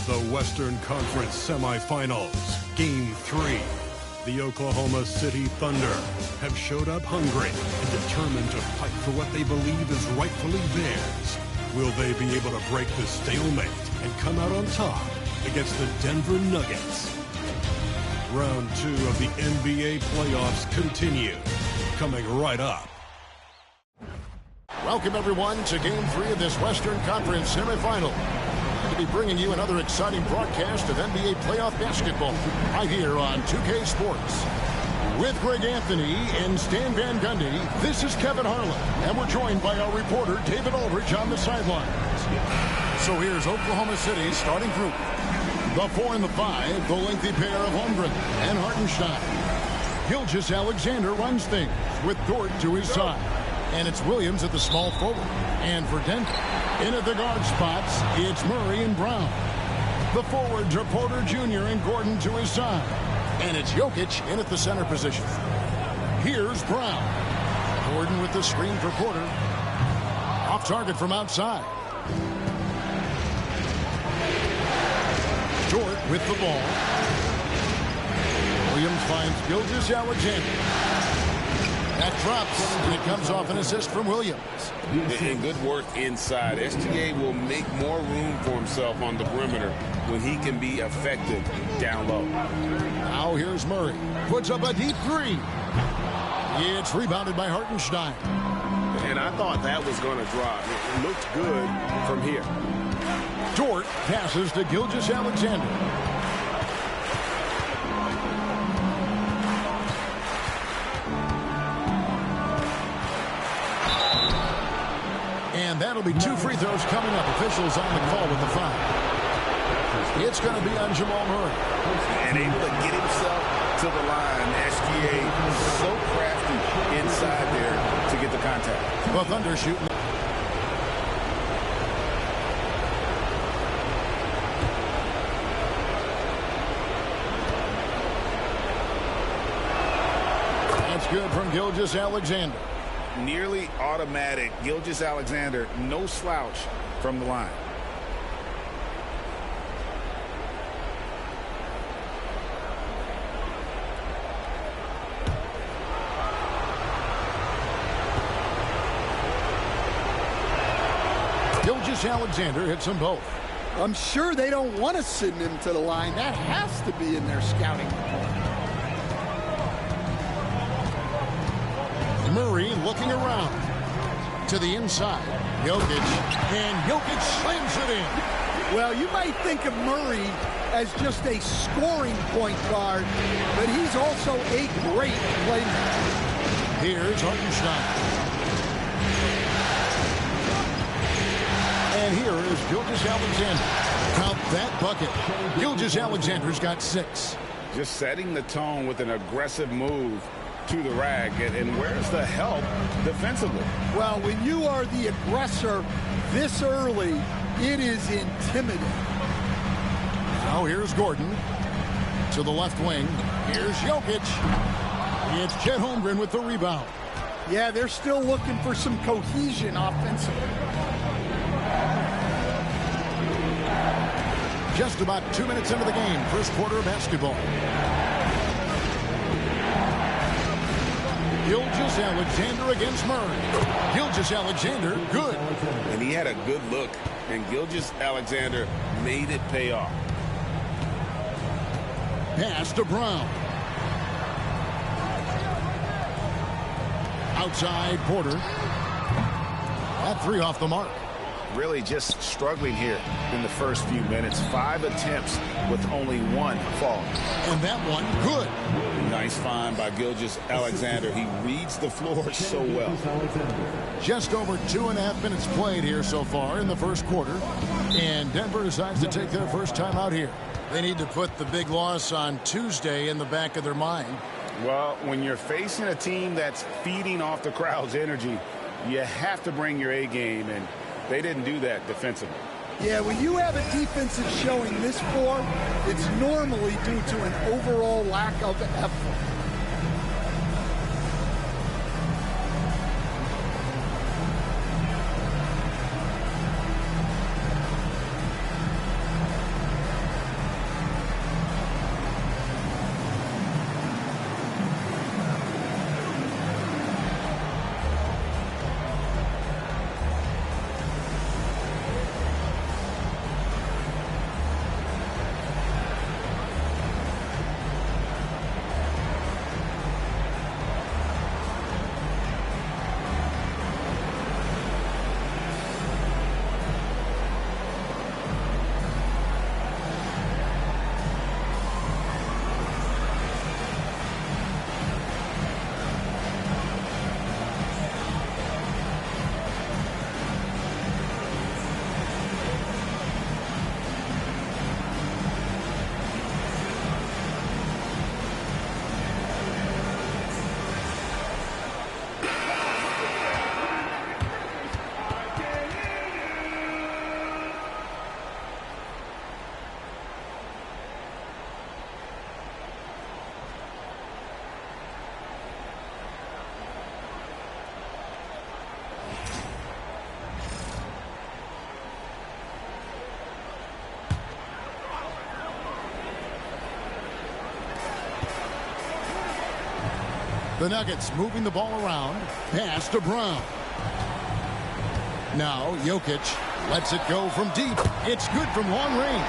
The Western Conference semifinals, Game 3. The Oklahoma City Thunder have showed up hungry and determined to fight for what they believe is rightfully theirs. Will they be able to break the stalemate and come out on top against the Denver Nuggets? Round 2 of the NBA playoffs continue, coming right up. Welcome, everyone, to Game 3 of this Western Conference semifinal. To be bringing you another exciting broadcast of NBA playoff basketball right here on 2K Sports. With Greg Anthony and Stan Van Gundy, this is Kevin Harlan, and we're joined by our reporter David Aldridge on the sidelines. So here's Oklahoma City's starting group. The 4 and the 5, the lengthy pair of Holmgren and Hartenstein. Gilgeous-Alexander runs things with Dort to his side. And it's Williams at the small forward. And for Denver, in at the guard spots, it's Murray and Brown. The forwards are Porter Jr. and Gordon to his side. And it's Jokic in at the center position. Here's Brown. Gordon with the screen for Porter. Off target from outside. Dort with the ball. Williams finds Gilgeous-Alexander. That drops, and it comes off an assist from Williams. And good work inside. SGA will make more room for himself on the perimeter when he can be effective down low. Now here's Murray. Puts up a deep three. It's rebounded by Hartenstein. And I thought that was going to drop. It looked good from here. Dort passes to Gilgeous-Alexander. And that'll be 2 free throws coming up. Officials on the call with the foul. It's going to be on Jamal Murray. And able to get himself to the line. SGA so crafty inside there to get the contact. The Thunder shooting. That's good from Gilgeous-Alexander. Nearly automatic. Gilgeous-Alexander, no slouch from the line. Gilgeous-Alexander hits them both. I'm sure they don't want to send him to the line. That has to be in their scouting report. Murray looking around to the inside. Jokic, and Jokic slams it in. Well, you might think of Murray as just a scoring point guard, but he's also a great playmaker. Here's Hartenstein. And here is Gilgeous-Alexander. Count that bucket. Gilgeous-Alexander's got 6. Just setting the tone with an aggressive move to the rack, and where's the help defensively? Well, when you are the aggressor this early, it is intimidating. Now here's Gordon to the left wing. Here's Jokic. It's Chet Holmgren with the rebound. Yeah, they're still looking for some cohesion offensively. Just about 2 minutes into the game, first quarter of basketball. Gilgeous-Alexander against Murray. Gilgeous-Alexander, good. And he had a good look, and Gilgeous-Alexander made it pay off. Pass to Brown. Outside Porter. That 3 off the mark. Really just struggling here in the first few minutes. 5 attempts with only 1 fall. And that one, good. Nice find by Gilgeous-Alexander. He reads the floor so well. Just over 2.5 minutes played here so far in the first quarter. And Denver decides to take their first time out here. They need to put the big loss on Tuesday in the back of their mind. Well, when you're facing a team that's feeding off the crowd's energy, you have to bring your A game, and they didn't do that defensively. Yeah, when you have a defensive showing this poor, it's normally due to an overall lack of effort. The Nuggets moving the ball around. Pass to Brown. Now Jokic lets it go from deep. It's good from long range.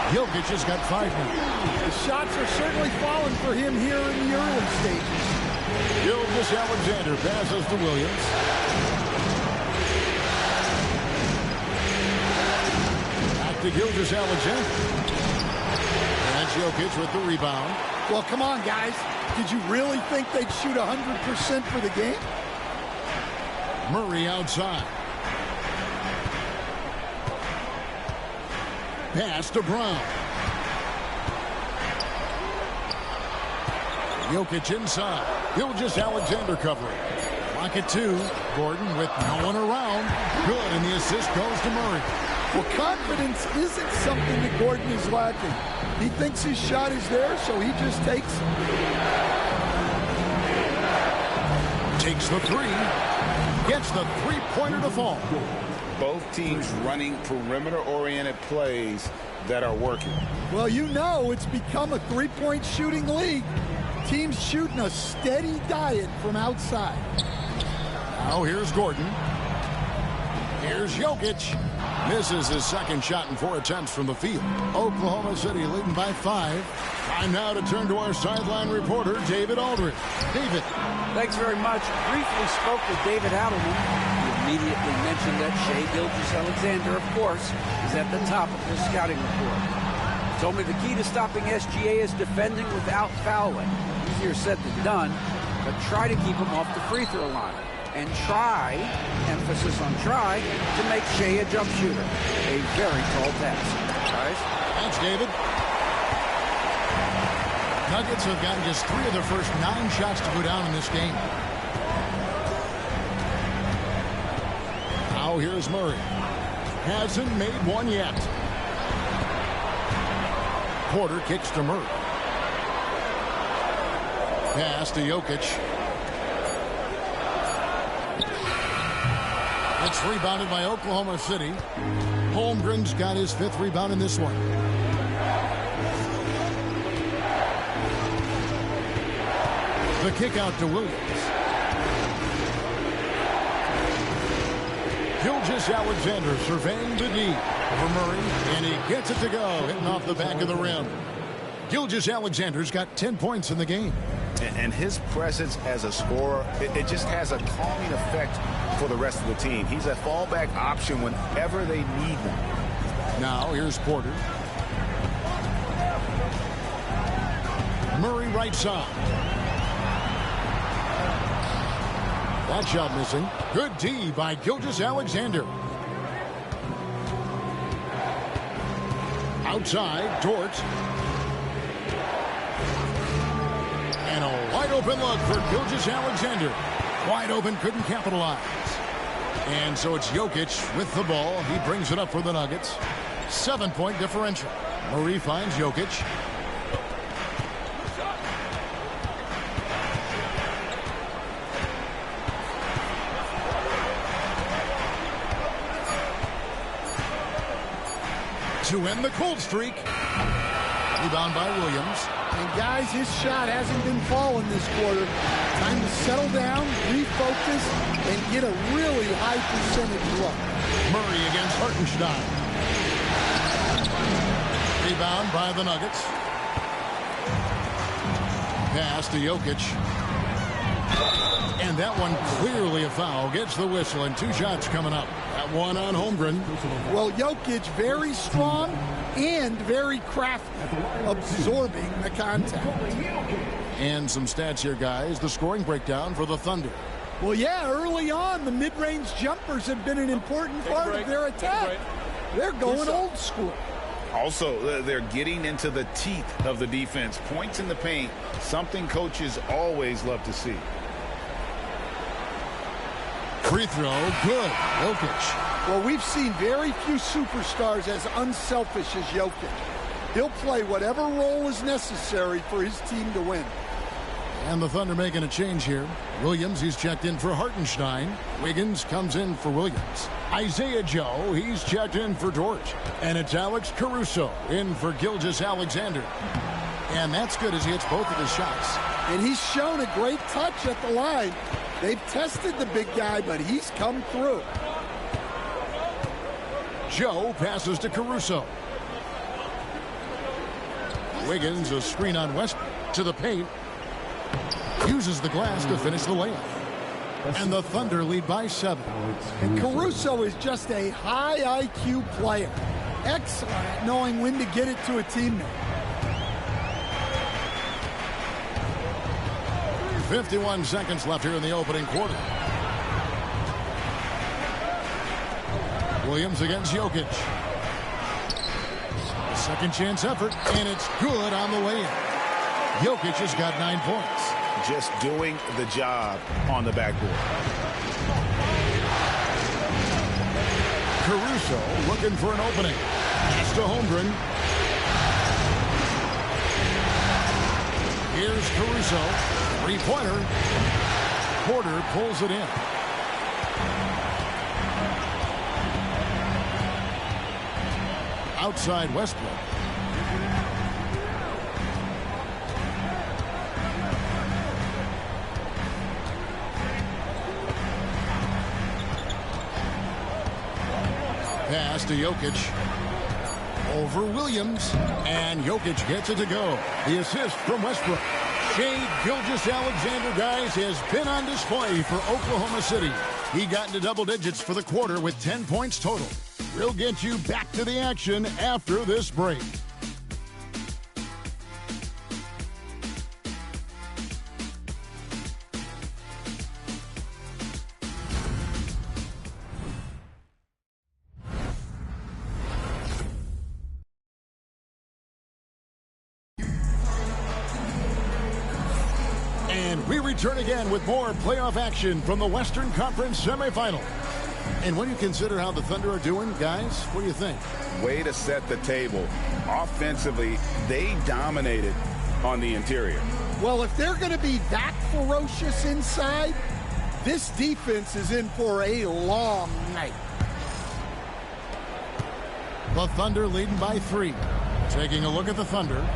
Jokic has got 5 now. The shots are certainly falling for him here in the early stages. Gilgeous-Alexander passes to Williams. Back to Gilgeous-Alexander. And that's Jokic with the rebound. Well, come on, guys. Did you really think they'd shoot 100% for the game? Murray outside. Pass to Brown. Jokic inside. Gilgeous-Alexander covering. Lock it 2. Gordon with no one around. Good, and the assist goes to Murray. Well, confidence isn't something that Gordon is lacking. He thinks his shot is there, so he just takes it. Takes the 3. Gets the three-pointer to fall. Both teams running perimeter-oriented plays that are working. Well, you know it's become a three-point shooting league. Teams shooting a steady diet from outside. Now here's Gordon. Here's Jokic. Misses his second shot in 4 attempts from the field. Oklahoma City leading by 5. Time now to turn to our sideline reporter, David Aldridge. David. Thanks very much. Briefly spoke with David Adelman. He immediately mentioned that Shai Gilgeous-Alexander, of course, is at the top of his scouting report. He told me the key to stopping SGA is defending without fouling. Easier said than done, but try to keep him off the free throw line. And try, emphasis on try, to make Shai a jump shooter. A very tall task. Guys? Thanks, David. Nuggets have gotten just 3 of their first 9 shots to go down in this game. Now here's Murray. Hasn't made one yet. Porter kicks to Murray. Pass to Jokic. It's rebounded by Oklahoma City. Holmgren's got his 5th rebound in this one. The kick out to Williams. Gilgeous-Alexander surveying the D for Murray, and he gets it to go, hitting off the back of the rim. Gilgeous-Alexander's got 10 points in the game. And his presence as a scorer, it just has a calming effect for the rest of the team. He's a fallback option whenever they need him. Now here's Porter. Murray right side. That shot missing. Good D by Gilgeous-Alexander. Outside, Dort. And a wide open look for Gilgeous-Alexander. Wide open, couldn't capitalize. And so it's Jokic with the ball. He brings it up for the Nuggets. 7-point differential. Murray finds Jokic. To end the cold streak. Rebound by Williams. And guys, his shot hasn't been falling this quarter. Time to settle down, refocus, and get a really high percentage look. Murray against Hartenstein. Rebound by the Nuggets. Pass to Jokic. And that one clearly a foul. Gets the whistle, and 2 shots coming up. That one on Holmgren. Well, Jokic very strong and very crafty, absorbing the contact. And some stats here, guys. The scoring breakdown for the Thunder. Well, yeah, early on, the mid-range jumpers have been an important part of their attack. They're going old school. Also, they're getting into the teeth of the defense. Points in the paint, something coaches always love to see. Free throw, good. Jokic. Well, we've seen very few superstars as unselfish as Jokic. He'll play whatever role is necessary for his team to win. And the Thunder making a change here. Williams, he's checked in for Hartenstein. Wiggins comes in for Williams. Isaiah Joe, he's checked in for Dort. And it's Alex Caruso in for Gilgeous-Alexander. And that's good as he hits both of his shots. And he's shown a great touch at the line. They've tested the big guy, but he's come through. Joe passes to Caruso. Wiggins, a screen on Westbrook to the paint. Uses the glass to finish the layup. And the Thunder lead by 7. And Caruso is just a high IQ player. Excellent at knowing when to get it to a teammate. 51 seconds left here in the opening quarter. Williams against Jokic. Second chance effort, and it's good on the way in. Jokic has got 9 points. Just doing the job on the backboard. Caruso looking for an opening. Pass to Holmgren. Here's Caruso. Three-pointer. Porter pulls it in. Outside Westbrook. Pass to Jokic. Over Williams. And Jokic gets it to go. The assist from Westbrook. Shai Gilgeous-Alexander, guys, has been on display for Oklahoma City. He got into double digits for the quarter with 10 points total. We'll get you back to the action after this break. And we return again with more playoff action from the Western Conference semifinal. And when you consider how the Thunder are doing, guys, what do you think? Way to set the table. Offensively, they dominated on the interior. Well, if they're going to be that ferocious inside, this defense is in for a long night. The Thunder leading by 3. Taking a look at the Thunder.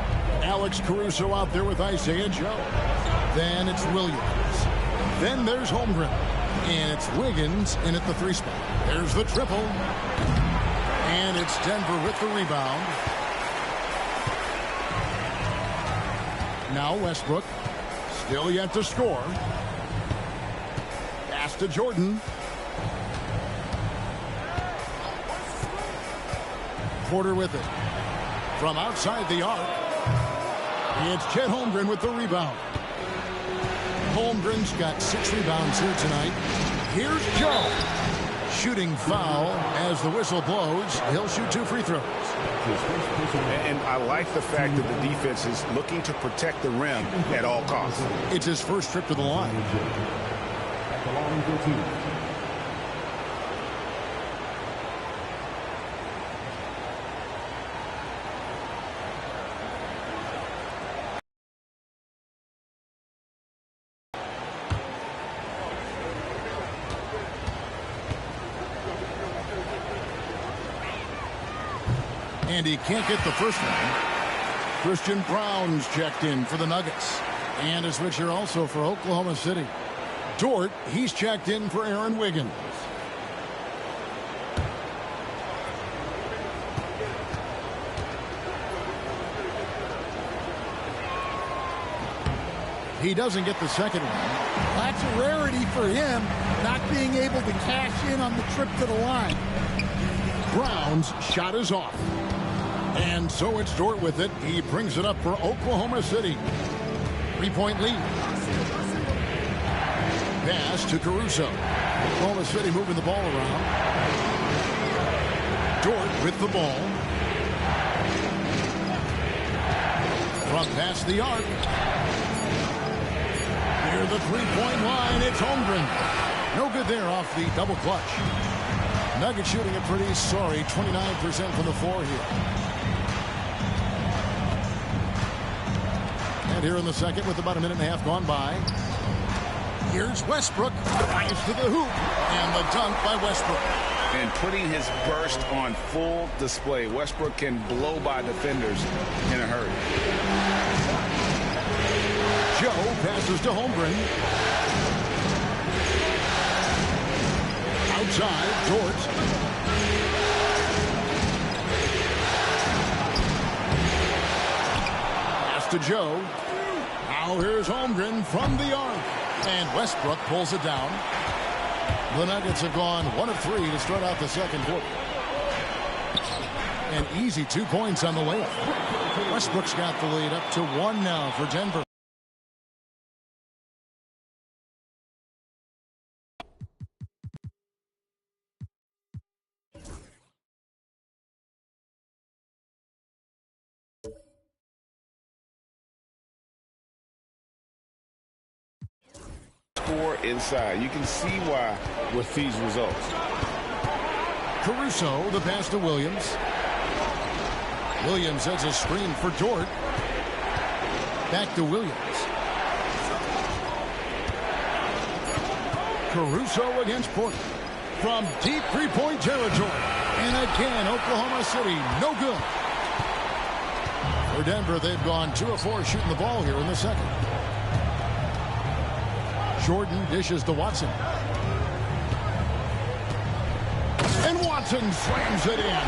Alex Caruso out there with Isaiah Joe. Then it's Williams. Then there's Holmgren. And it's Wiggins in at the 3 spot. There's the triple. And it's Denver with the rebound. Now Westbrook. Still yet to score. Pass to Jordan. Porter with it. From outside the arc. It's Chet Holmgren with the rebound. Holmgren's got 6 rebounds here tonight. Here's Joe. Shooting foul as the whistle blows. He'll shoot 2 free throws. And I like the fact that the defense is looking to protect the rim at all costs. It's his first trip to the line. And he can't get the first one. Christian Brown's checked in for the Nuggets. And a switcher also for Oklahoma City. Dort, he's checked in for Aaron Wiggins. He doesn't get the second one. That's a rarity for him, not being able to cash in on the trip to the line. Brown's shot is off. And so it's Dort with it. He brings it up for Oklahoma City. 3-point lead. Pass to Caruso. Oklahoma City moving the ball around. Dort with the ball. From past the arc. Near the 3-point line, it's Holmgren. No good there off the double clutch. Nuggets shooting a pretty sorry 29% from the floor here. And here in the second with about a minute and a half gone by. Here's Westbrook. Drives to the hoop. And the dunk by Westbrook. and putting his burst on full display. Westbrook can blow by defenders in a hurry. Joe passes to Holmgren. Outside, Dort. Pass to Joe. Now here's Holmgren from the arc. And Westbrook pulls it down. The Nuggets have gone 1 of 3 to start out the second quarter. An easy 2 points on the layup. Westbrook's got the lead up to 1 now for Denver. Score inside. You can see why with these results. Caruso, the pass to Williams. Williams has a screen for Dort. Back to Williams. Caruso against Porter. From deep three-point territory. And again, Oklahoma City, no good. For Denver, they've gone 2 of 4 shooting the ball here in the second. Jordan dishes to Watson. And Watson slams it in.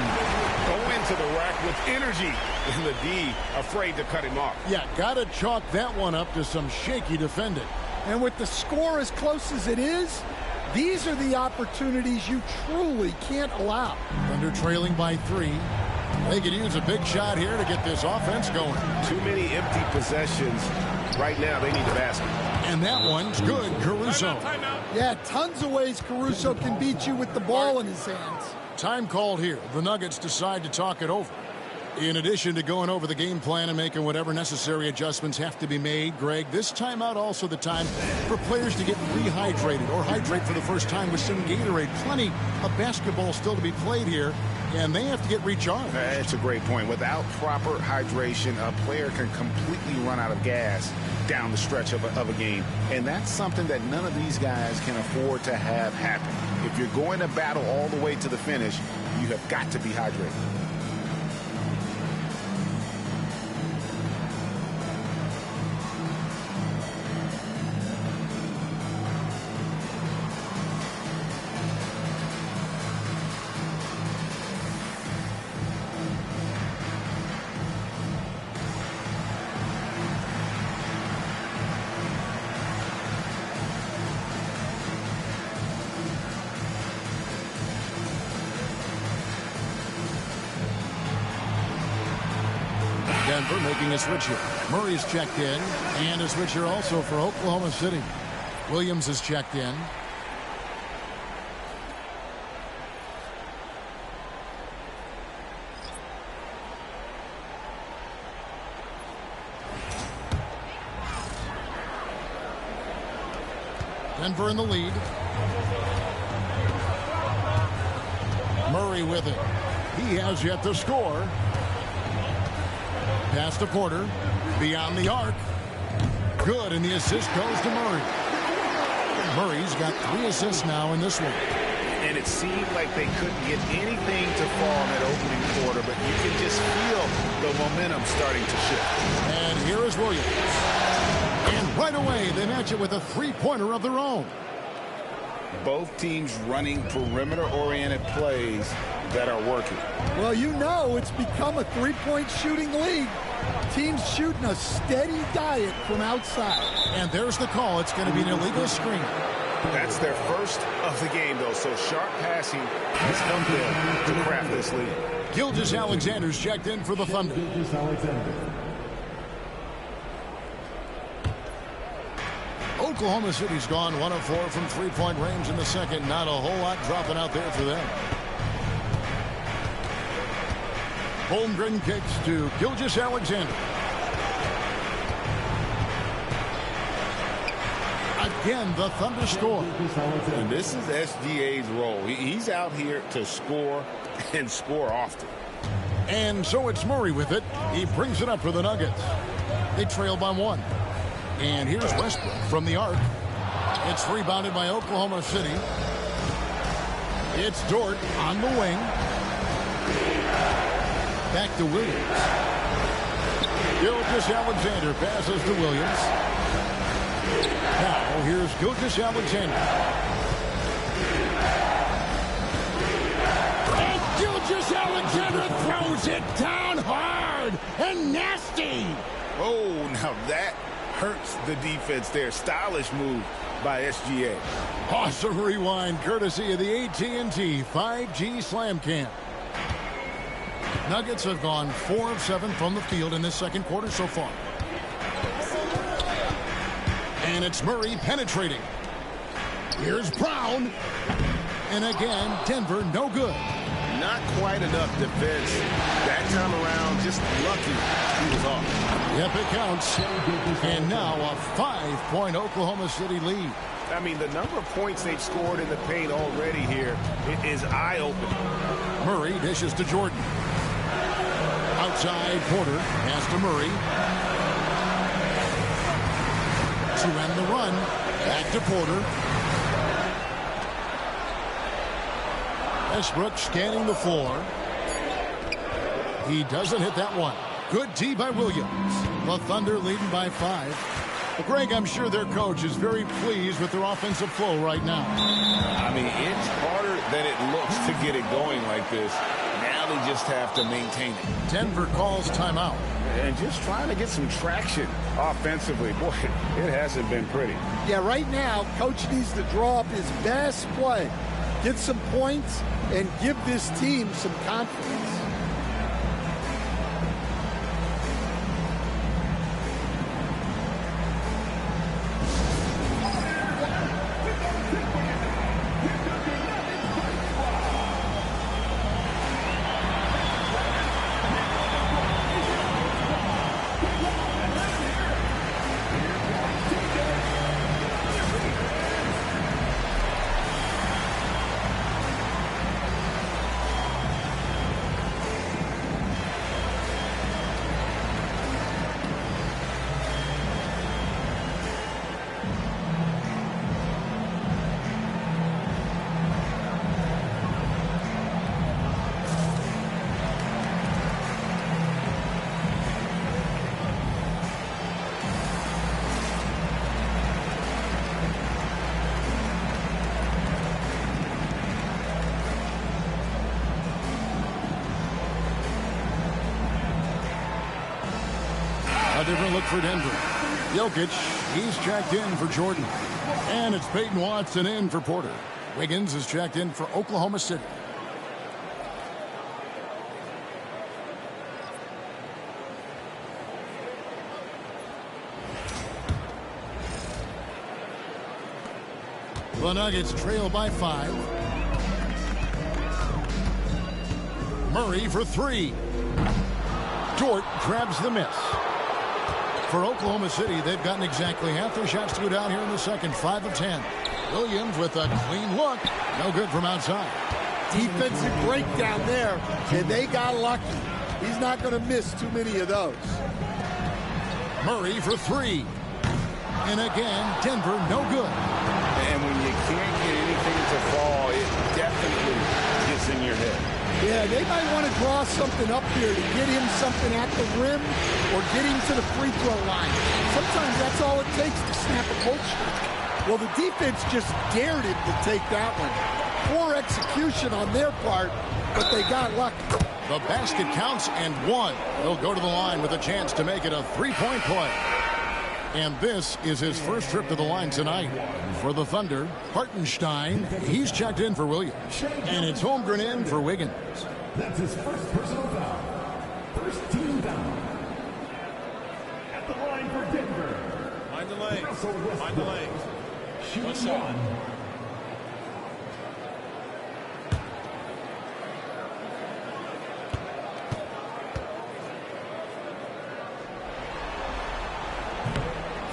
Go into the rack with energy. And the D afraid to cut him off. Yeah, got to chalk that one up to some shaky defending. And with the score as close as it is, these are the opportunities you truly can't allow. Thunder trailing by 3. They could use a big shot here to get this offense going. Too many empty possessions. Right now, they need the basket. And that one's good, Caruso. Yeah, tons of ways Caruso can beat you with the ball in his hands. Time called here. The Nuggets decide to talk it over. In addition to going over the game plan and making whatever necessary adjustments have to be made, Greg, this timeout also the time for players to get rehydrated or hydrate for the first time with some Gatorade. Plenty of basketball still to be played here, and they have to get recharged. That's a great point. Without proper hydration, a player can completely run out of gas down the stretch of a game. And that's something that none of these guys can afford to have happen. If you're going to battle all the way to the finish, you have got to be hydrated. Denver making a switch here. Murray's checked in, and a switch here also for Oklahoma City. Williams is checked in. Denver in the lead. Murray with it. He has yet to score. Pass to Porter. Beyond the arc. Good, and the assist goes to Murray. Murray's got 3 assists now in this one. And it seemed like they couldn't get anything to fall in that opening quarter, but you can just feel the momentum starting to shift. And here is Williams. And right away, they match it with a 3-pointer of their own. Both teams running perimeter-oriented plays that are working. Well, you know it's become a 3-point shooting league. Teams shooting a steady diet from outside. And there's the call. It's going to be an illegal screen. That's their first of the game, though, so sharp passing has come there to craft this lead. Gilgeous-Alexander's checked in for the Thunder. Oklahoma City's gone 1 of 4 from 3-point range in the second. Not a whole lot dropping out there for them. Holmgren kicks to Gilgeous-Alexander. Again, the Thunder score. And this is SGA's role. He's out here to score and score often. And so it's Murray with it. He brings it up for the Nuggets. They trail by 1. And here's Westbrook from the arc. It's rebounded by Oklahoma City. It's Dort on the wing. Back to Williams. Gilgeous-Alexander passes to Williams. Now here's Gilgeous-Alexander. And Gilgeous-Alexander throws it down hard and nasty. Oh, now that hurts the defense there. Stylish move by SGA. Awesome rewind courtesy of the AT&T 5G Slam Cam. Nuggets have gone 4 of 7 from the field in this second quarter so far. And it's Murray penetrating. Here's Brown. And again, Denver no good. Not quite enough defense. That time around, just lucky he was off. Yep, it counts. And now a 5-point Oklahoma City lead. I mean, the number of points they've scored in the paint already here is eye-opening. Murray dishes to Jordan. Outside, Porter pass to Murray. To end the run, back to Porter. Westbrook scanning the floor. He doesn't hit that one. Good D by Williams. The Thunder leading by 5. Well, Greg, I'm sure their coach is very pleased with their offensive flow right now. I mean, it's harder than it looks to get it going like this. Now they just have to maintain it. Denver calls timeout. And just trying to get some traction offensively. Boy, it hasn't been pretty. Yeah, right now, coach needs to draw up his best play, get some points, and give this team some confidence. A different look for Denver. Jokic, he's checked in for Jordan. And it's Peyton Watson in for Porter. Wiggins is checked in for Oklahoma City. The Nuggets trail by 5. Murray for 3. Dort grabs the miss. For Oklahoma City, they've gotten exactly half their shots to go down here in the second. 5 of 10. Williams with a clean look. No good from outside. Defensive breakdown there, and they got lucky. He's not going to miss too many of those. Murray for 3. And again, Denver no good. And when you can't get anything to fall, it definitely gets in your head. Yeah, they might want to draw something up here to get him something at the rim or get him to the free throw line. Sometimes that's all it takes to snap a cold streak. Well, the defense just dared him to take that one. Poor execution on their part, but they got lucky. The basket counts and 1. He'll go to the line with a chance to make it a 3-point play. And this is his first trip to the line tonight. For the Thunder, Hartenstein, he's checked in for Williams. And it's Holmgren in for Wiggins. That's his first personal foul. First team foul. At the line for Denver. Mind the legs. Mind the legs. Shooting 1.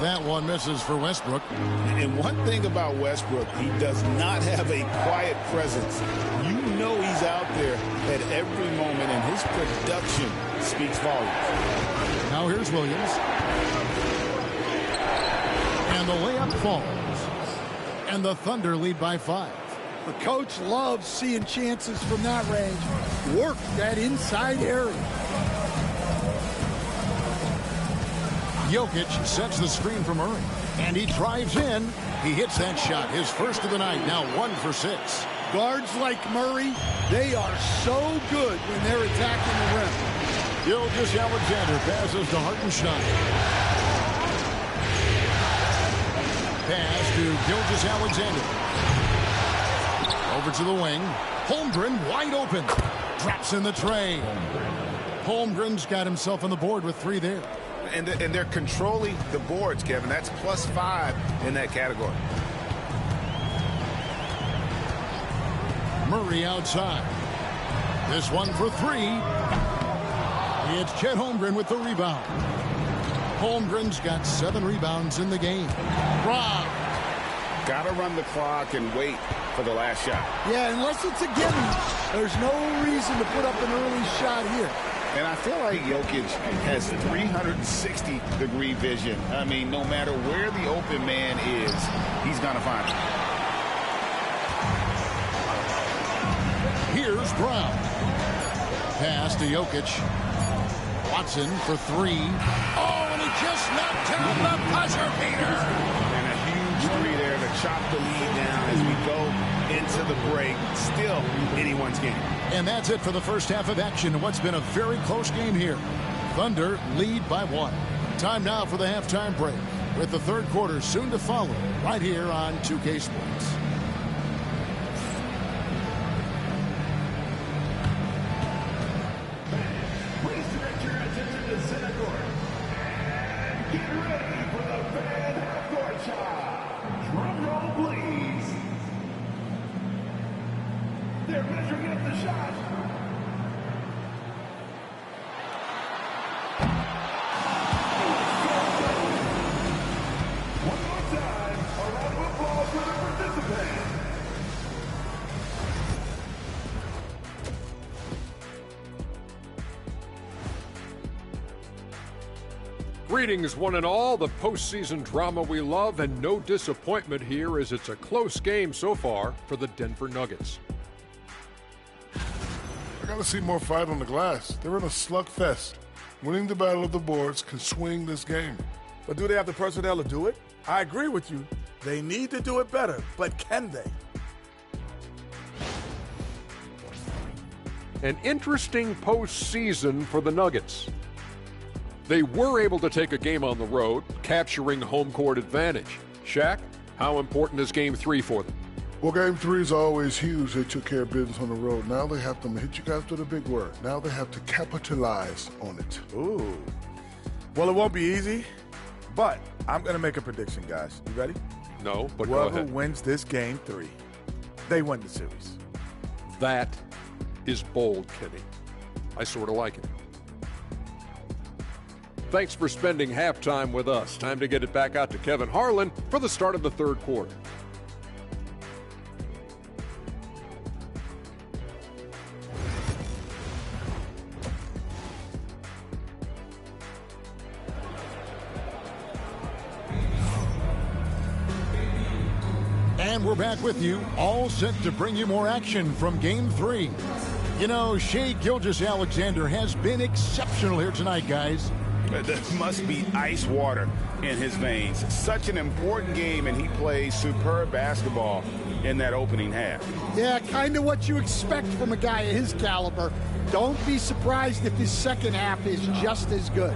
That one misses for Westbrook. And one thing about Westbrook, he does not have a quiet presence. You know he's out there at every moment, and his production speaks volumes. Now here's Williams. And the layup falls. And the Thunder lead by 5. The coach loves seeing chances from that range. Work that inside area. Jokic sets the screen for Murray, and he drives in. He hits that shot, his first of the night, now 1 for 6. Guards like Murray, they are so good when they're attacking the rim. Gilgeous-Alexander passes to Hartenstein. Pass to Gilgeous-Alexander. Over to the wing. Holmgren wide open. Drops in the tray. Holmgren's got himself on the board with 3 there. And they're controlling the boards, Kevin. That's +5 in that category. Murray outside. This one for 3. It's Chet Holmgren with the rebound. Holmgren's got 7 rebounds in the game. Rob. Got to run the clock and wait for the last shot. Yeah, unless it's a gimme, there's no reason to put up an early shot here. And I feel like Jokic has 360-degree vision. I mean, no matter where the open man is, he's going to find it. Here's Brown. Pass to Jokic. Watson for 3. Oh, and he just knocked down the buzzer beater. And a huge 3 there to chop the lead down as we go into the break. Still anyone's game. And that's it for the first half of action in what's been a very close game here. Thunder lead by 1. Time now for the halftime break, with the third quarter soon to follow right here on 2K Sports. Please direct your attention to center court. And get ready for the fan half-court shot. Drum roll, please. They're measuring up the shot. One more time, a round of applause for the participants. Greetings, one and all. The postseason drama we love, and no disappointment here as it's a close game so far for the Denver Nuggets. I gotta see more fight on the glass. They're in a slugfest. Winning the battle of the boards can swing this game. But do they have the personnel to do it? I agree with you. They need to do it better, but can they? An interesting postseason for the Nuggets. They were able to take a game on the road, capturing home court advantage. Shaq, how important is Game 3 for them? Well, Game 3 is always huge. They took care of business on the road. Now they have to hit you guys with a big word. Now they have to capitalize on it. Ooh. Well, it won't be easy, but I'm going to make a prediction, guys. You ready? No, but go Whoever ahead. wins this Game 3, they win the series. That is bold, Kenny. I sort of like it. Thanks for spending halftime with us. Time to get it back out to Kevin Harlan for the start of the third quarter. And we're back with you, all set to bring you more action from Game 3. You know, Shai Gilgeous-Alexander has been exceptional here tonight, guys. There must be ice water in his veins. Such an important game, and he plays superb basketball in that opening half. Yeah, kind of what you expect from a guy of his caliber. Don't be surprised if his second half is just as good.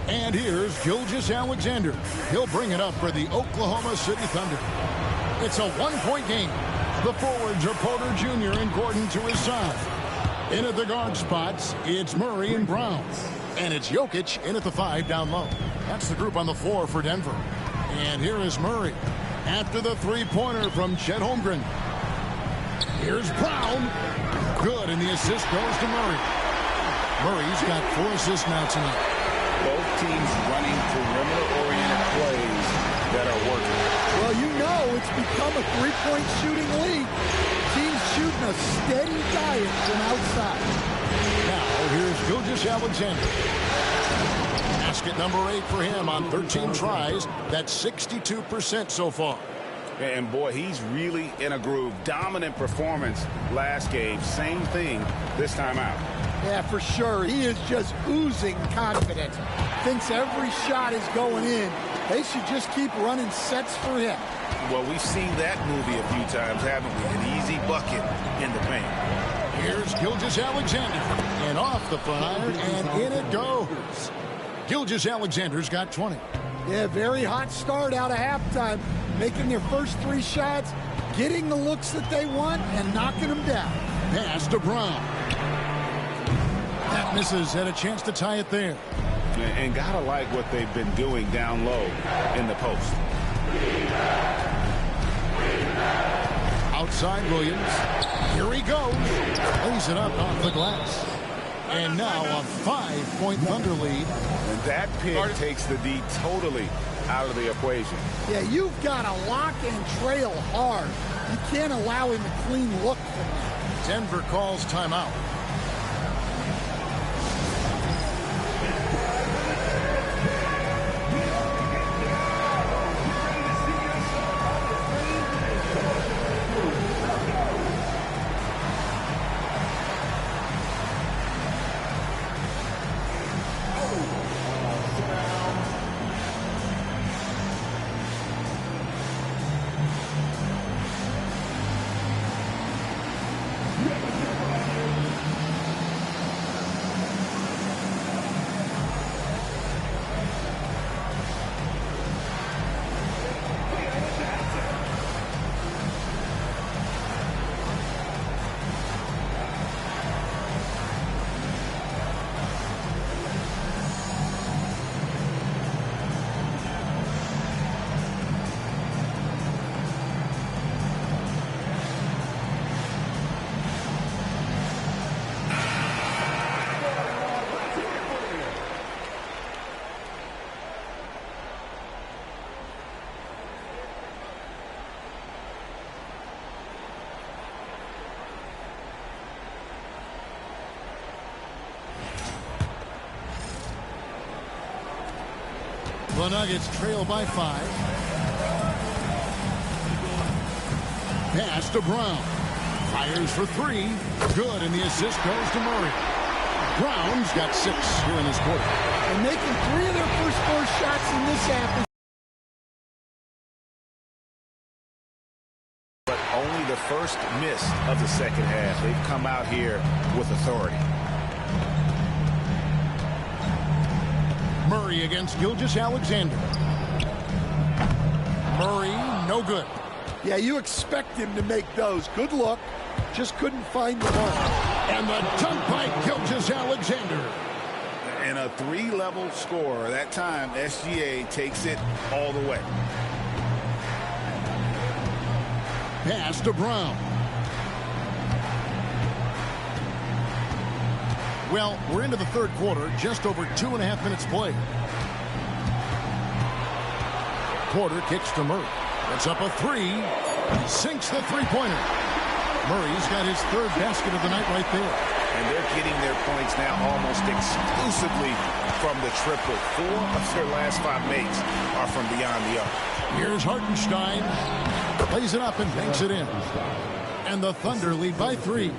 And here's Gilgeous-Alexander. He'll bring it up for the Oklahoma City Thunder. It's a one-point game. The forwards are Porter Jr. and Gordon to his side. In at the guard spots, it's Murray and Brown. And it's Jokic in at the 5 down low. That's the group on the floor for Denver. And here is Murray after the three-pointer from Chet Holmgren. Here's Brown. Good, and the assist goes to Murray. Murray's got 4 assists now tonight. Both teams running perimeter-oriented plays that are working. Well, you know it's become a three-point shooting league. Teams shooting a steady diet from outside. Now here's Gilgeous-Alexander. Basket number 8 for him on 13 tries. That's 62% so far. And boy, he's really in a groove. Dominant performance last game. Same thing this time out. Yeah, for sure. He is just oozing confidence. Thinks every shot is going in. They should just keep running sets for him. Well, we've seen that movie a few times, haven't we? An easy bucket in the paint. Here's Gilgeous-Alexander. And off the front iron, and in it goes. Gilgeous-Alexander's got 20. Yeah, very hot start out of halftime. Making their first 3 shots, getting the looks that they want, and knocking them down. Pass to Brown. That misses. Had a chance to tie it there. And gotta like what they've been doing down low in the post. Outside Williams. Here he goes. Lays it up off the glass. And now a 5-point Thunder lead. And that pick takes the D totally out of the equation. Yeah, you've got to lock and trail hard. You can't allow him a clean look from that. Denver calls timeout. The Nuggets trail by 5. Pass to Brown. Fires for 3. Good, and the assist goes to Murray. Brown's got 6 here in this quarter. And making 3 of their first 4 shots in this half. But only the first miss of the second half. They've come out here with authority. Murray against Gilgeous-Alexander. Murray, no good. Yeah, you expect him to make those. Good look. Just couldn't find the mark. And the dunk by Gilgeous-Alexander. And a 3-level score. That time, SGA takes it all the way. Pass to Brown. Well, we're into the third quarter, just over 2.5 minutes played. Porter kicks to Murray. It's up a 3. He sinks the three-pointer. Murray's got his 3rd basket of the night right there. And they're getting their points now almost exclusively from the triple. 4 of their last 5 makes are from beyond the arc. Here's Hartenstein. Plays it up and banks it in. And the Thunder lead by 3.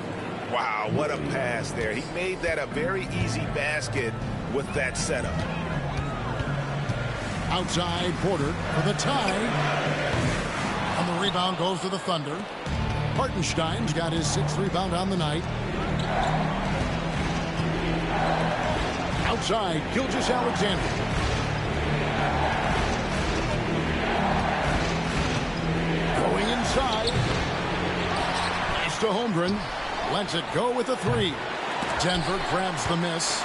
Wow, what a pass there. He made that a very easy basket with that setup. Outside Porter for the tie. And the rebound goes to the Thunder. Hartenstein's got his 6th rebound on the night. Outside, Gilgeous-Alexander. Going inside. Pass to Holmgren. Lets it go with a 3. Denver grabs the miss.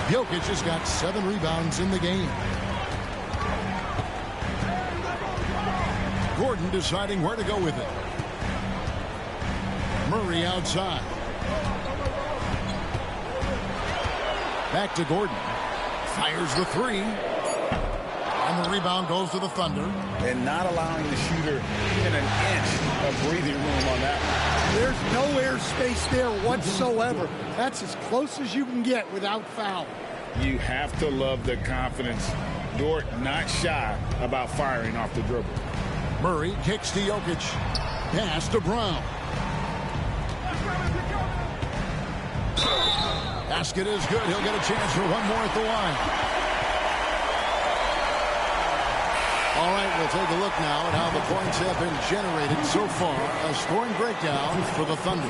Jokic has got 7 rebounds in the game. Gordon deciding where to go with it. Murray outside. Back to Gordon. Fires the 3. And the rebound goes to the Thunder. And not allowing the shooter even an inch of breathing room on that one. There's no airspace there whatsoever. That's as close as you can get without foul. You have to love the confidence. Dort not shy about firing off the dribble. Murray kicks to Jokic. Pass to Brown. Basket is good. He'll get a chance for one more at the line. All right, we'll take a look now at how the points have been generated so far. A scoring breakdown for the Thunder.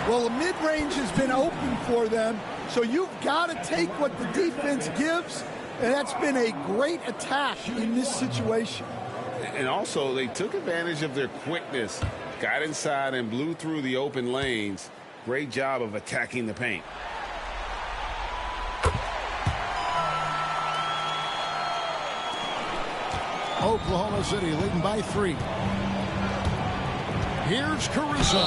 Well, the mid-range has been open for them, so you've got to take what the defense gives, and that's been a great attack in this situation. And also, they took advantage of their quickness, got inside and blew through the open lanes. Great job of attacking the paint. Oklahoma City leading by 3. Here's Caruso.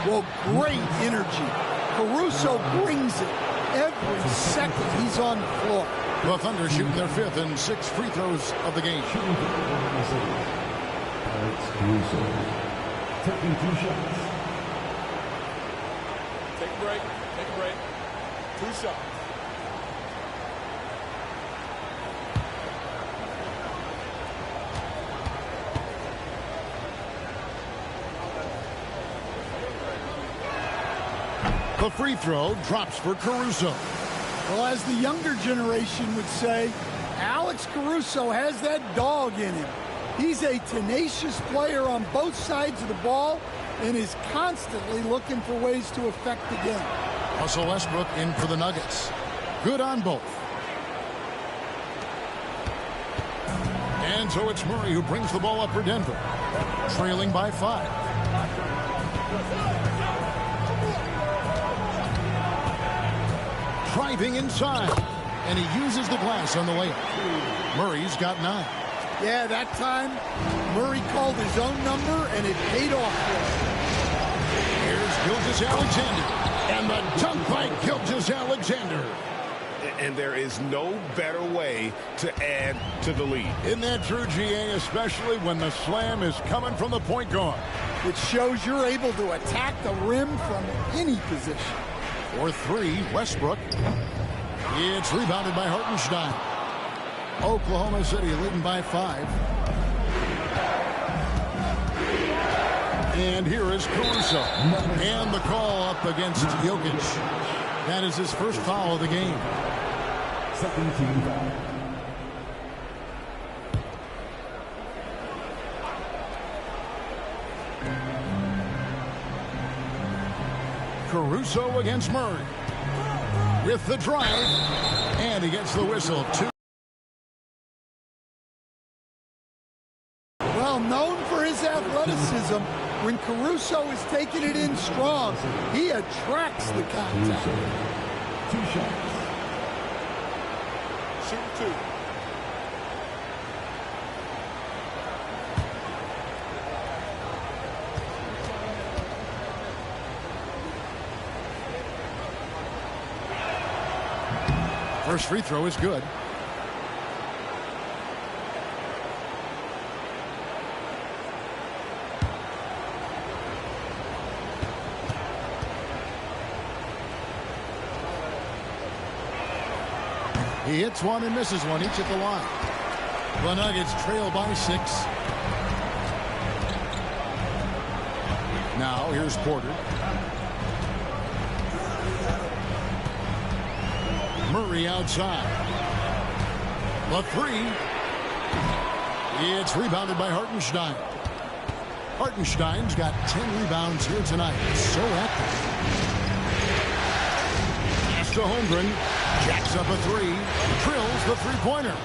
Well, great energy. Caruso brings it every second he's on the floor. The Thunder shooting their 5th and 6th free throws of the game. Caruso taking 2 shots. Take a break. Take a break. 2 shots. The free throw drops for Caruso. Well, as the younger generation would say, Alex Caruso has that dog in him. He's a tenacious player on both sides of the ball and is constantly looking for ways to affect the game. Russell Westbrook in for the Nuggets. Good on both. And so it's Murray who brings the ball up for Denver. Trailing by 5. Driving inside, and he uses the glass on the layup. Murray's got 9. Yeah, that time, Murray called his own number, and it paid off for him. Here's Gilgeous-Alexander, and the dunk by Gilgeous-Alexander. And there is no better way to add to the lead. Isn't that true, GA, especially when the slam is coming from the point guard? It shows you're able to attack the rim from any position. For 3, Westbrook. It's rebounded by Hartenstein. Oklahoma City leading by 5. And here is Caruso. And the call up against Jokic. That is his first foul of the game. Second team foul. Caruso against Murray. With the drive. And he gets the whistle. 2. Well, known for his athleticism, when Caruso is taking it in strong, he attracts the contact. 2 shots. Shoot 2. First free throw is good. He hits one and misses one, each at the line. The Nuggets trail by 6. Now here's Porter. Murray outside. The 3. It's rebounded by Hartenstein. Hartenstein's got 10 rebounds here tonight. So active. Pass to Holmgren. Jacks up a 3. Drills the three-pointer.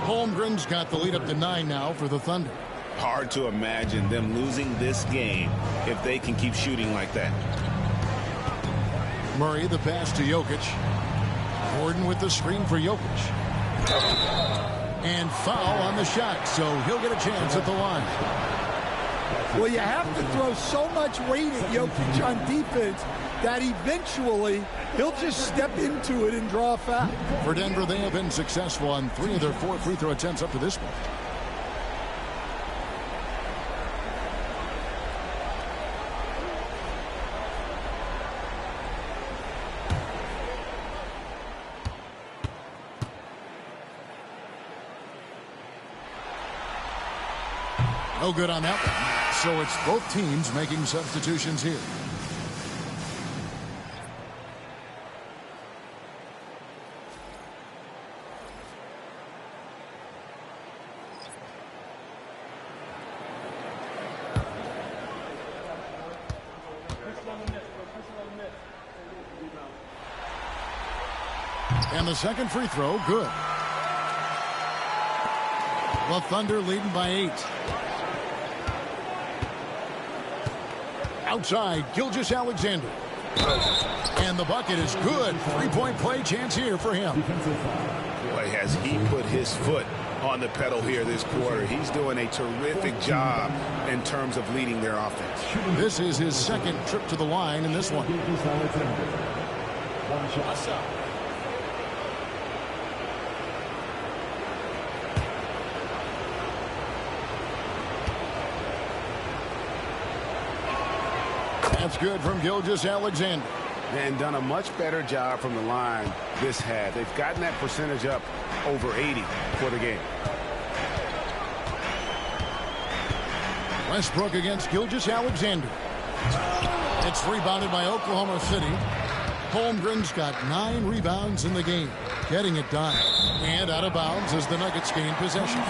Holmgren's got the lead up to 9 now for the Thunder. Hard to imagine them losing this game if they can keep shooting like that. Murray, the pass to Jokic. Gordon with the screen for Jokic. And foul on the shot, so he'll get a chance at the line. Well, you have to throw so much weight at Jokic on defense that eventually he'll just step into it and draw a foul. For Denver, they have been successful on 3 of their 4 free throw attempts up to this point. No good on that one. So it's both teams making substitutions here. And the second free throw, good. The Thunder leading by 8. Outside, Gilgeous-Alexander. And the bucket is good. Three-point play chance here for him. Boy, has he put his foot on the pedal here this quarter. He's doing a terrific job in terms of leading their offense. This is his second trip to the line in this one. That's good from Gilgeous-Alexander. And done a much better job from the line this half. They've gotten that percentage up over 80 for the game. Westbrook against Gilgeous-Alexander. It's rebounded by Oklahoma City. Holmgren's got 9 rebounds in the game, getting it done. And out of bounds as the Nuggets gain possession.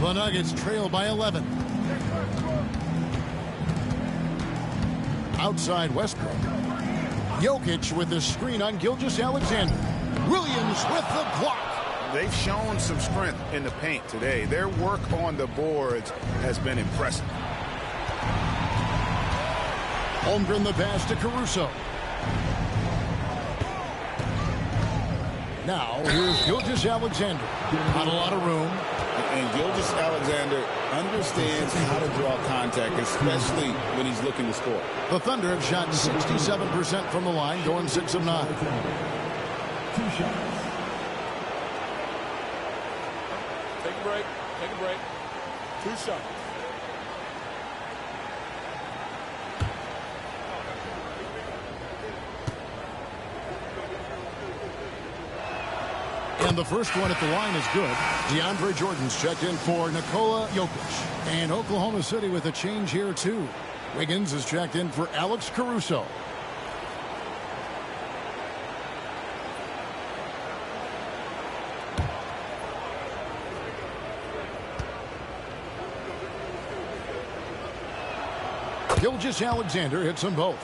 The Nuggets trail by 11. Outside Westbrook. Jokic with the screen on Gilgeous-Alexander. Williams with the block. They've shown some strength in the paint today. Their work on the boards has been impressive. Holmgren the pass to Caruso. Now here's Gilgeous-Alexander. Not a lot of room. And Gilgeous-Alexander understands how to draw contact, especially when he's looking to score. The Thunder have shot 67% from the line, going 6 of 9. 2 shots. Take a break. Take a break. 2 shots. And the first one at the line is good. DeAndre Jordan's checked in for Nikola Jokic. And Oklahoma City with a change here, too. Wiggins is checked in for Alex Caruso. Gilgeous-Alexander hits them both.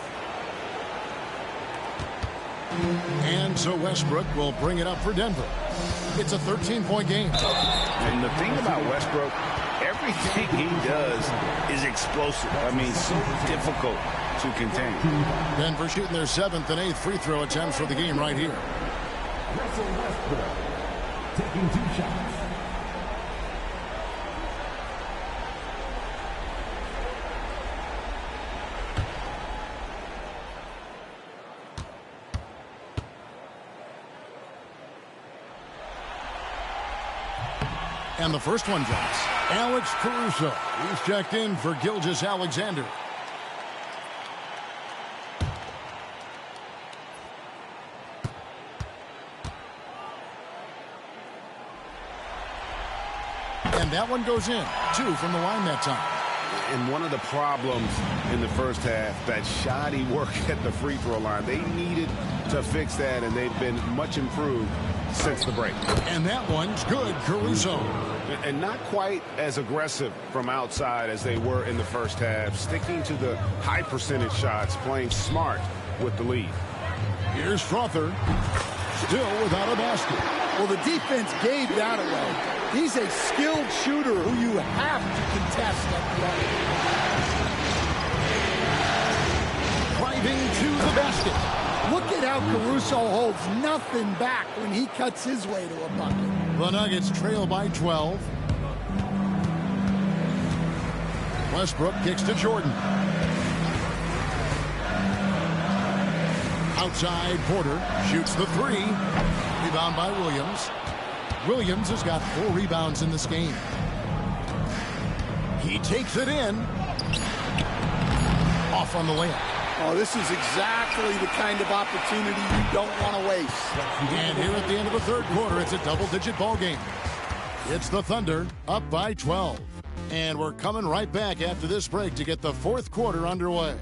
And so Westbrook will bring it up for Denver. It's a 13-point game. And the thing about Westbrook, everything he does is explosive. I mean, so difficult to contain. Denver shooting their 7th and 8th free throw attempts for the game right here. Russell Westbrook taking 2 shots. And the first one drops. Alex Caruso. He's checked in for Gilgeous-Alexander. And that one goes in. 2 from the line that time. And one of the problems in the first half, that shoddy work at the free throw line. They needed to fix that, and they've been much improved since the break. And that one's good. Caruso. And not quite as aggressive from outside as they were in the first half. Sticking to the high percentage shots, playing smart with the lead. Here's Frother. Still without a basket. Well, the defense gave that away. He's a skilled shooter who you have to contest at the line. Driving to the basket. Look at how Caruso holds nothing back when he cuts his way to a bucket. The Nuggets trail by 12. Westbrook kicks to Jordan. Outside, Porter shoots the 3. Rebound by Williams. Williams has got 4 rebounds in this game. He takes it in. Off on the layup. Oh, this is exactly the kind of opportunity you don't want to waste. And here at the end of the third quarter, it's a double-digit ball game. It's the Thunder up by 12. And we're coming right back after this break to get the fourth quarter underway.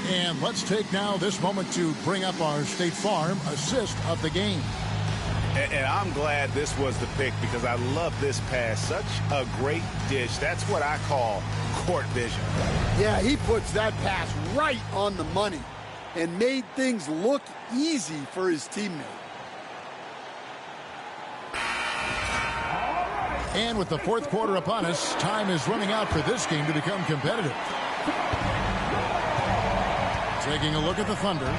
And let's take now this moment to bring up our State Farm assist of the game. And I'm glad this was the pick because I love this pass. Such a great dish. That's what I call court vision. Yeah, he puts that pass right on the money and made things look easy for his teammate. And with the fourth quarter upon us, time is running out for this game to become competitive. Taking a look at the Thunder,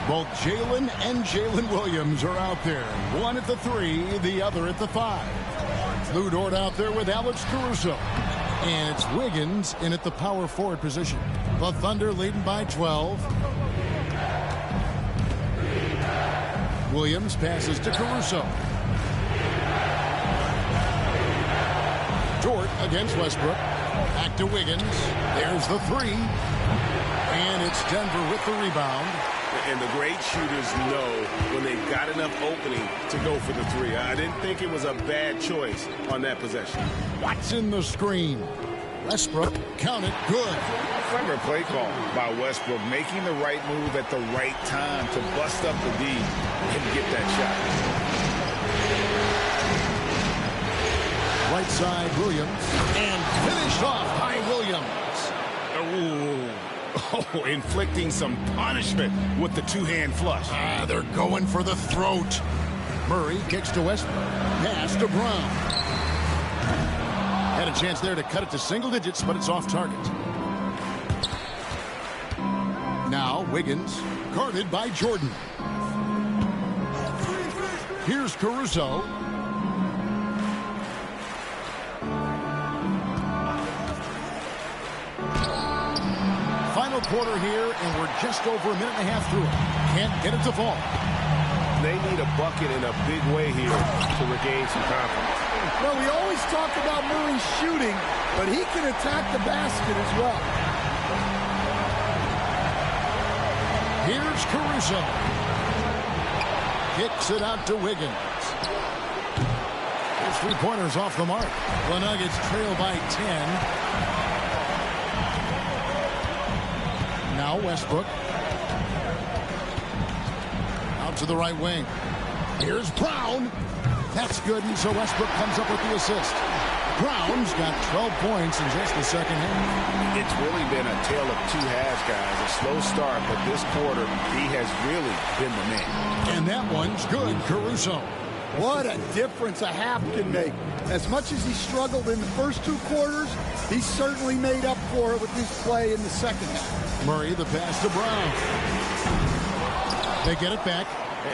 both Jalen and Jalen Williams are out there. One at the 3, the other at the 5. Lou Dort out there with Alex Caruso. And it's Wiggins in at the power forward position. The Thunder leading by 12. Williams passes to Caruso. Dort against Westbrook. Back to Wiggins. There's the 3. And it's Denver with the rebound. And the great shooters know when they've got enough opening to go for the 3. I didn't think it was a bad choice on that possession. Watson the screen. Westbrook, count it, good. Clever play call by Westbrook, making the right move at the right time to bust up the D and get that shot. Right side, Williams. And finished off by Williams. Ooh. Oh, inflicting some punishment with the two-hand flush. They're going for the throat. Murray kicks to Westbrook. Pass to Brown. Had a chance there to cut it to single digits, but it's off target. Now Wiggins, guarded by Jordan. Here's Caruso. Final quarter here, and we're just over a minute and a half through it. Can't get it to fall. They need a bucket in a big way here to regain some confidence. Well, we always talk about Murray shooting, but he can attack the basket as well. Here's Caruso. Kicks it out to Wiggins. His three-pointers off the mark. The Nuggets trail by 10. Now Westbrook. Out to the right wing. Here's Brown. That's good, and so Westbrook comes up with the assist. Brown's got 12 points in just the second half. It's really been a tale of two halves, guys. A slow start, but this quarter, he has really been the man. And that one's good, Caruso. What a difference a half can make. As much as he struggled in the first two quarters, he certainly made up for it with his play in the second half. Murray, the pass to Brown. They get it back.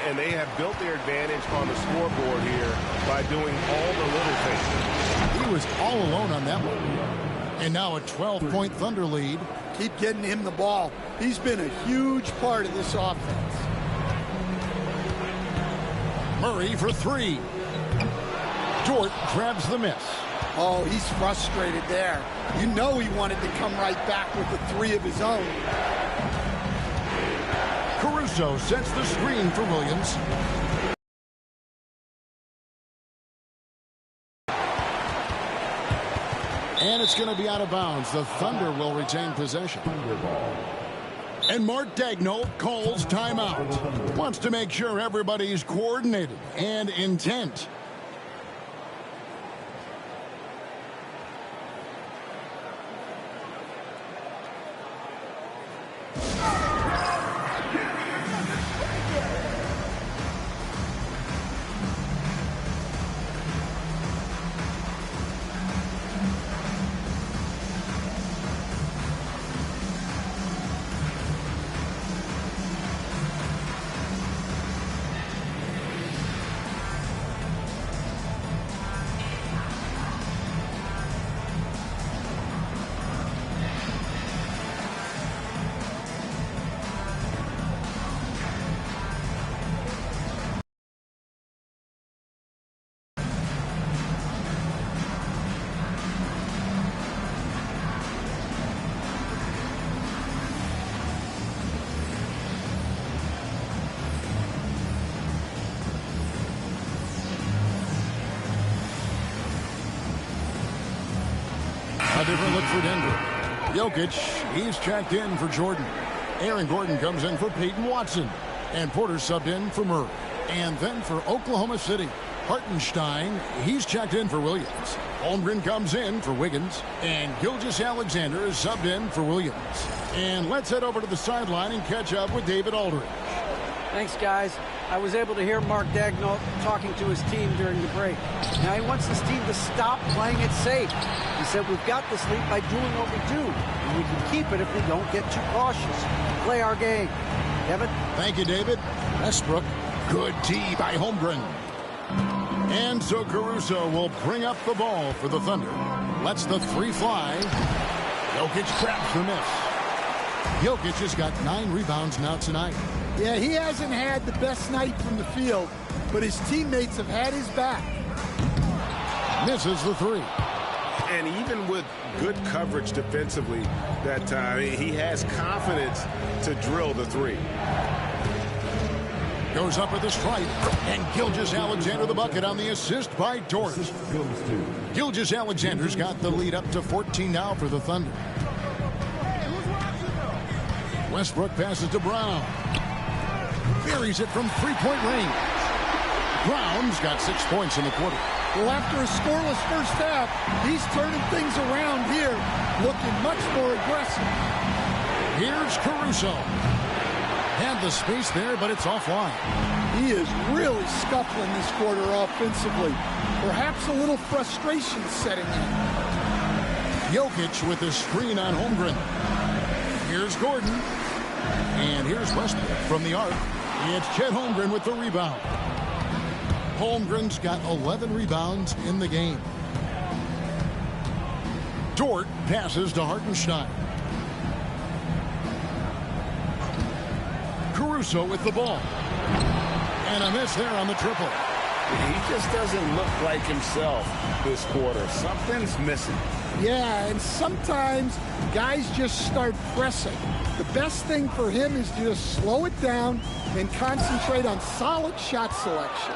And they have built their advantage on the scoreboard here by doing all the little things. He was all alone on that one. And now a 12-point Thunder lead. Keep getting him the ball. He's been a huge part of this offense. Murray for 3. Dort grabs the miss. Oh, he's frustrated there. You know he wanted to come right back with the 3 of his own. Caruso sets the screen for Williams. And it's going to be out of bounds. The Thunder will retain possession. And Mark Daigneault calls timeout. Wants to make sure everybody's coordinated and intent. different look for Denver. Jokic, he's checked in for Jordan. Aaron Gordon comes in for Peyton Watson. And Porter subbed in for Murray. And then for Oklahoma City, Hartenstein, he's checked in for Williams. Holmgren comes in for Wiggins. And Gilgeous-Alexander is subbed in for Williams. And let's head over to the sideline and catch up with David Aldridge. Thanks, guys. I was able to hear Mark Daigneault talking to his team during the break. Now he wants his team to stop playing it safe. He said, we've got this lead by doing what we do, and we can keep it if we don't get too cautious. Play our game. Kevin? Thank you, David. Westbrook. Good tee by Holmgren. And so Caruso will bring up the ball for the Thunder. Lets the three fly. Jokic grabs the miss. Jokic has got 9 rebounds now tonight. Yeah, he hasn't had the best night from the field, but his teammates have had his back. Misses the three. And even with good coverage defensively that time, he has confidence to drill the three. Goes up with a strike, and Gilgeous-Alexander the bucket on the assist by Dort. Gilgeous-Alexander's got the lead up to 14 now for the Thunder. Westbrook passes to Brown. Buries it from three-point range. Brown's got 6 points in the quarter. Well, after a scoreless first half, he's turning things around here, looking much more aggressive. Here's Caruso. Had the space there, but it's offline. He is really scuffling this quarter offensively. Perhaps a little frustration setting in. Jokic with the screen on Holmgren. Here's Gordon. And here's Westbrook from the arc. It's Chet Holmgren with the rebound. Holmgren's got 11 rebounds in the game. Dort passes to Hartenstein. Caruso with the ball. And a miss there on the triple. He just doesn't look like himself this quarter. Something's missing. Yeah, and sometimes guys just start pressing. The best thing for him is to just slow it down and concentrate on solid shot selection.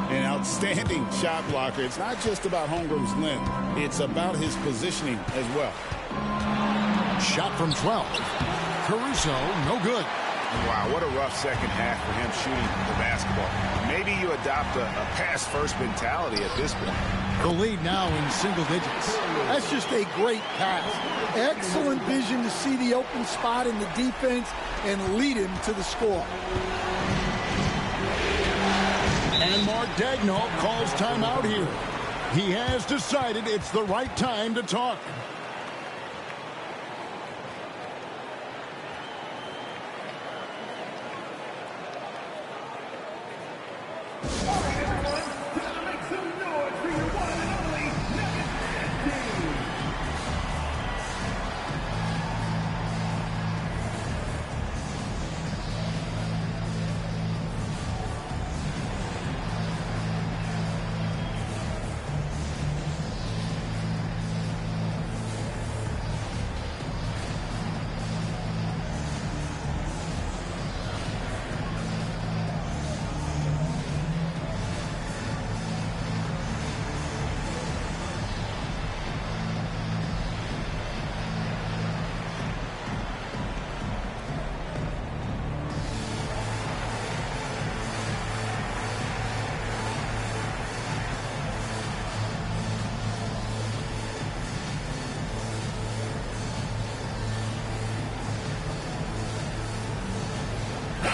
An outstanding shot blocker. It's not just about Holmgren's length. It's about his positioning as well. Shot from 12. Caruso, no good. Wow, what a rough second half for him shooting the basketball. Maybe you adopt a pass-first mentality at this point. The lead now in single digits. That's just a great pass. Excellent vision to see the open spot in the defense and lead him to the score. And Mark Daigneault calls timeout here. He has decided it's the right time to talk.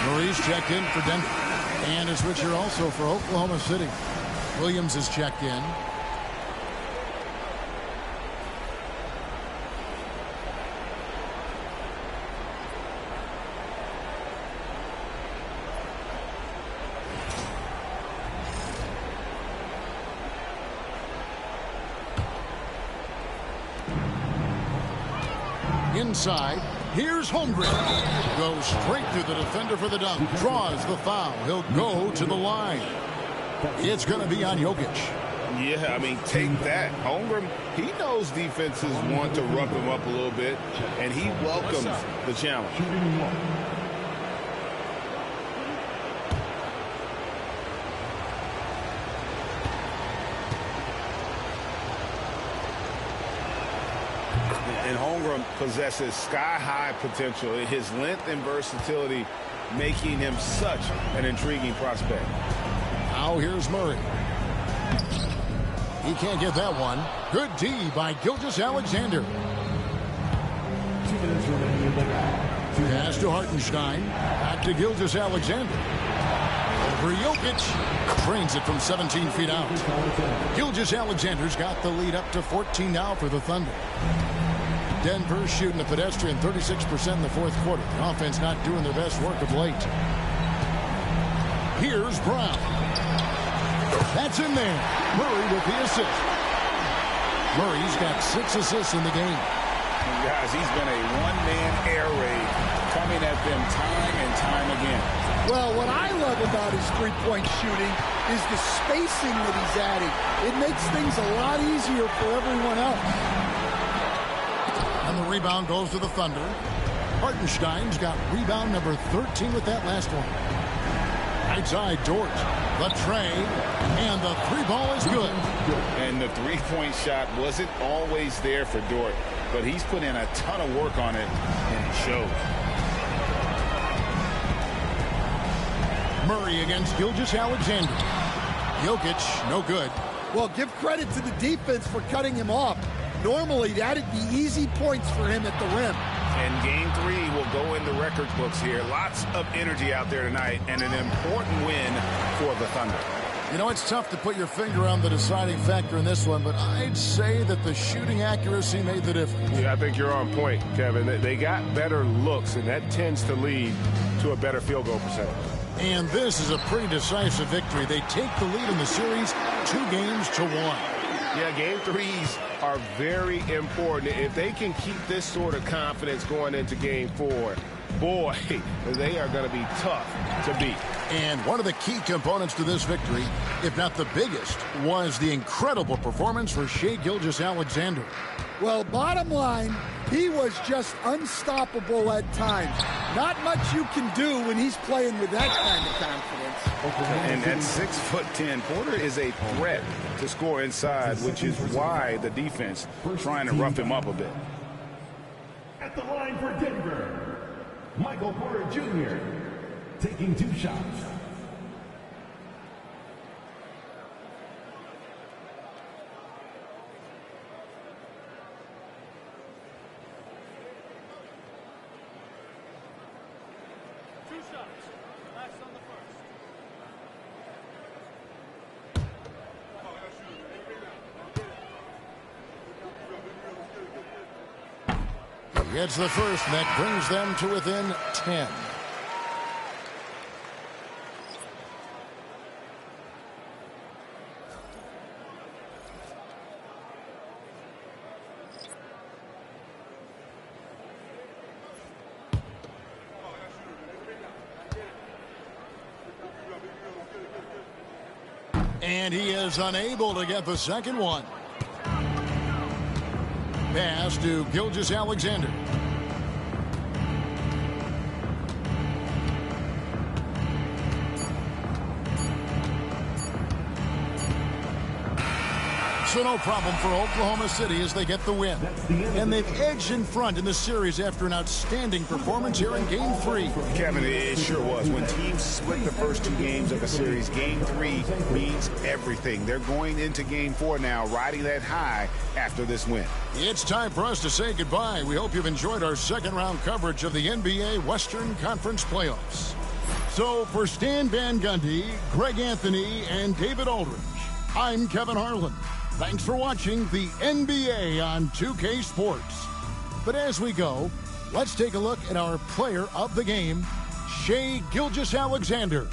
Murray's checked in for Denver. And a switcher also for Oklahoma City. Williams is checked in. Inside. Here's Holmgren. Goes straight through the defender for the dunk. Draws the foul. He'll go to the line. It's going to be on Jokic. Yeah, I mean, take that. Holmgren, he knows defenses want to rough him up a little bit, and he welcomes the challenge. Holmgren possesses sky-high potential. His length and versatility making him such an intriguing prospect. Now here's Murray. He can't get that one. Good D by Gilgeous-Alexander. Pass to Hartenstein. Back to Gilgeous-Alexander. Over Jokic. Trains it from 17 feet out. Gilgeous-Alexander's got the lead up to 14 now for the Thunder. Denver shooting a pedestrian 36% in the fourth quarter. The offense not doing their best work of late. Here's Brown. That's in there. Murray with the assist. Murray's got 6 assists in the game. Guys, he's been a one-man air raid coming at them time and time again. Well, what I love about his three-point shooting is the spacing that he's adding. It makes things a lot easier for everyone else. And the rebound goes to the Thunder. Hartenstein's got rebound number 13 with that last one. Right side, Dort. The tray. And the three ball is good. And the three-point shot wasn't always there for Dort, but he's put in a ton of work on it, and it shows. Murray against Gilgeous-Alexander. Jokic, no good. Well, give credit to the defense for cutting him off. Normally, that'd be easy points for him at the rim. And Game 3 will go in the record books here. Lots of energy out there tonight, and an important win for the Thunder. You know, it's tough to put your finger on the deciding factor in this one, but I'd say that the shooting accuracy made the difference. Yeah, I think you're on point, Kevin. They got better looks, and that tends to lead to a better field goal percentage. And this is a pretty decisive victory. They take the lead in the series 2-1. Yeah, Game 3s are very important. If they can keep this sort of confidence going into Game 4, boy, they are going to be tough to beat. And one of the key components to this victory, if not the biggest, was the incredible performance for Shai Gilgeous-Alexander. Well, bottom line, he was just unstoppable at times. Not much you can do when he's playing with that kind of confidence. And at 6'10", Porter is a threat to score inside, which is why the defense trying to rough him up a bit. At the line for Denver, Michael Porter Jr. taking 2 shots. Gets the first, and that brings them to within 10. And he is unable to get the second one. Pass to Gilgeous-Alexander. So no problem for Oklahoma City as they get the win. And they've edged in front in the series after an outstanding performance here in Game 3. Kevin, it sure was. When teams split the first 2 games of a series, Game 3 means everything. They're going into Game 4 now, riding that high after this win. It's time for us to say goodbye. We hope you've enjoyed our second-round coverage of the NBA Western Conference Playoffs. So for Stan Van Gundy, Greg Anthony, and David Aldridge, I'm Kevin Harlan. Thanks for watching the NBA on 2K Sports. But as we go, let's take a look at our player of the game, Shai Gilgeous-Alexander.